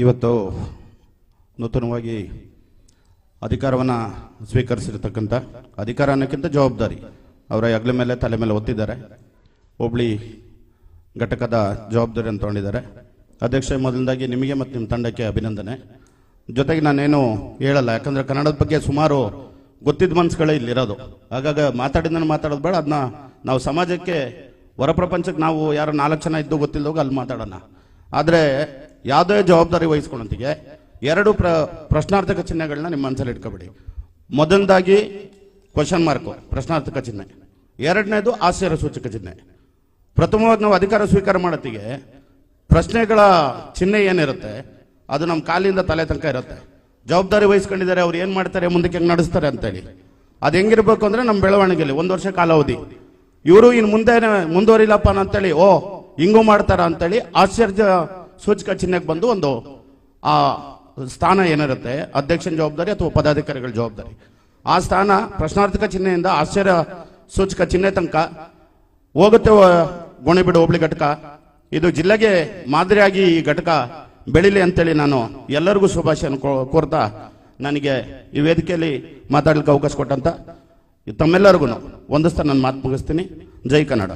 ಇವತ್ತು ನೂತನವಾಗಿ ಅಧಿಕಾರವನ್ನು ಸ್ವೀಕರಿಸಿರ್ತಕ್ಕಂಥ ಅಧಿಕಾರ ಅನ್ನೋಕ್ಕಿಂತ ಜವಾಬ್ದಾರಿ ಅವರ ಹೆಗಲ ಮೇಲೆ ತಲೆ ಮೇಲೆ ಒತ್ತಿದ್ದಾರೆ. ಹೋಬಳಿ ಘಟಕದ ಜವಾಬ್ದಾರಿಯನ್ನು ತಗೊಂಡಿದ್ದಾರೆ. ಅಧ್ಯಕ್ಷ, ಮೊದಲನೇದಾಗಿ ನಿಮಗೆ ಮತ್ತು ನಿಮ್ಮ ತಂಡಕ್ಕೆ ಅಭಿನಂದನೆ. ಜೊತೆಗೆ ನಾನೇನು ಹೇಳಲ್ಲ, ಯಾಕಂದರೆ ಕನ್ನಡದ ಬಗ್ಗೆ ಸುಮಾರು ಗೊತ್ತಿದ್ದ ಮನಸ್ಸುಗಳೇ ಇಲ್ಲಿರೋದು. ಹಾಗಾಗಿ ಮಾತಾಡೋದು ಬೇಡ, ಅದನ್ನ ನಾವು ಸಮಾಜಕ್ಕೆ ಹೊರ ಪ್ರಪಂಚಕ್ಕೆ ನಾವು ಯಾರು 4 ಜನ ಇದ್ದು ಗೊತ್ತಿಲ್ಲದಾಗ ಅಲ್ಲಿ ಮಾತಾಡೋಣ. ಆದರೆ ಯಾವುದೇ ಜವಾಬ್ದಾರಿ ವಹಿಸ್ಕೊಳ್ಳೋಂತಿಗೆ 2 ಪ್ರಶ್ನಾರ್ಥಕ ಚಿಹ್ನೆಗಳನ್ನ ನಿಮ್ಮ ಮನಸ್ಸಲ್ಲಿ ಇಟ್ಕೊಬೇಡಿ. ಮೊದಲನೇದಾಗಿ ಕ್ವಶನ್ ಮಾರ್ಕು ಪ್ರಶ್ನಾರ್ಥಕ ಚಿಹ್ನೆ, ಎರಡನೇದು ಆಶ್ಚರ್ಯ ಸೂಚಕ ಚಿಹ್ನೆ. ಪ್ರಥಮವಾಗಿ ನಾವು ಅಧಿಕಾರ ಸ್ವೀಕಾರ ಮಾಡೋತ್ತಿಗೆ ಪ್ರಶ್ನೆಗಳ ಚಿಹ್ನೆ ಏನಿರುತ್ತೆ ಅದು ನಮ್ಮ ಕಾಲಿಂದ ತಲೆ ತನಕ ಇರುತ್ತೆ. ಜವಾಬ್ದಾರಿ ವಹಿಸ್ಕೊಂಡಿದ್ದಾರೆ, ಅವ್ರು ಏನು ಮಾಡ್ತಾರೆ, ಮುಂದಕ್ಕೆ ಹೆಂಗೆ ನಡೆಸ್ತಾರೆ ಅಂತೇಳಿ. ಅದು ಹೆಂಗಿರ್ಬೇಕು ಅಂದರೆ ನಮ್ಮ ಬೆಳವಣಿಗೆಯಲ್ಲಿ 1 ವರ್ಷ ಕಾಲಾವಧಿ ಇವರು ಇನ್ನು ಮುಂದೆ ಮುಂದುವರಿಲಪ್ಪ ಅಂತೇಳಿ ಹಿಂಗೂ ಮಾಡ್ತಾರ ಅಂತೇಳಿ ಆಶ್ಚರ್ಯ ಸೂಚಕ ಚಿಹ್ನೆಗೆ ಬಂದು ಒಂದು ಆ ಸ್ಥಾನ ಏನಿರುತ್ತೆ ಅಧ್ಯಕ್ಷನ ಜವಾಬ್ದಾರಿ ಅಥವಾ ಪದಾಧಿಕಾರಿಗಳ ಜವಾಬ್ದಾರಿ, ಆ ಸ್ಥಾನ ಪ್ರಶ್ನಾರ್ಥಕ ಚಿಹ್ನೆಯಿಂದ ಆಶ್ಚರ್ಯ ಸೂಚಕ ಚಿಹ್ನೆ ತನಕ ಹೋಗುತ್ತೆ. ಗೋಣಿಬೀಡು ಹೋಬಳಿ ಘಟಕ ಇದು ಜಿಲ್ಲೆಗೆ ಮಾದರಿಯಾಗಿ ಈ ಘಟಕ ಬೆಳಿಲಿ ಅಂತೇಳಿ ನಾನು ಎಲ್ಲರಿಗೂ ಶುಭಾಶಯನ ಕೋರ್ತಾ ನನಗೆ ಈ ವೇದಿಕೆಯಲ್ಲಿ ಮಾತಾಡಲಿಕ್ಕೆ ಅವಕಾಶ ಕೊಟ್ಟಂತ ತಮ್ಮೆಲ್ಲರಿಗೂ ವಂದಿಸ್ತಾ ನನ್ನ ಮಾತು ಮುಗಿಸ್ತೀನಿ. ಜೈ ಕನ್ನಡ.